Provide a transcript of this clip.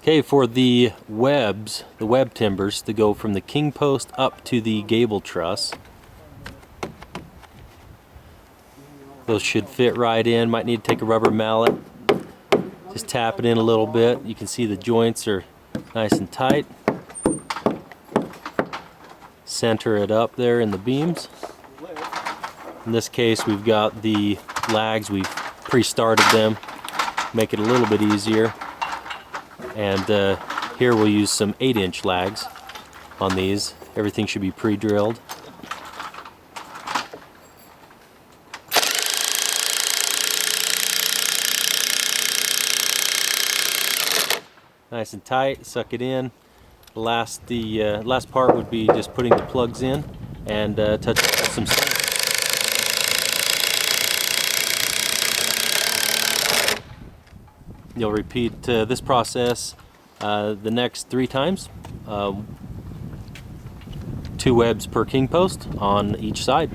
Okay, for the webs, the web timbers to go from the king post up to the gable truss, those should fit right in. Might need to take a rubber mallet, just tap it in a little bit. You can see the joints are nice and tight. Center it up there in the beams. In this case, we've got the lags, we've pre-started them, make it a little bit easier. And here we'll use some 8-inch lags on these. Everything should be pre-drilled. Nice and tight, suck it in. The last part would be just putting the plugs in and touch some sand. You'll repeat this process the next 3 times. 2 webs per king post on each side.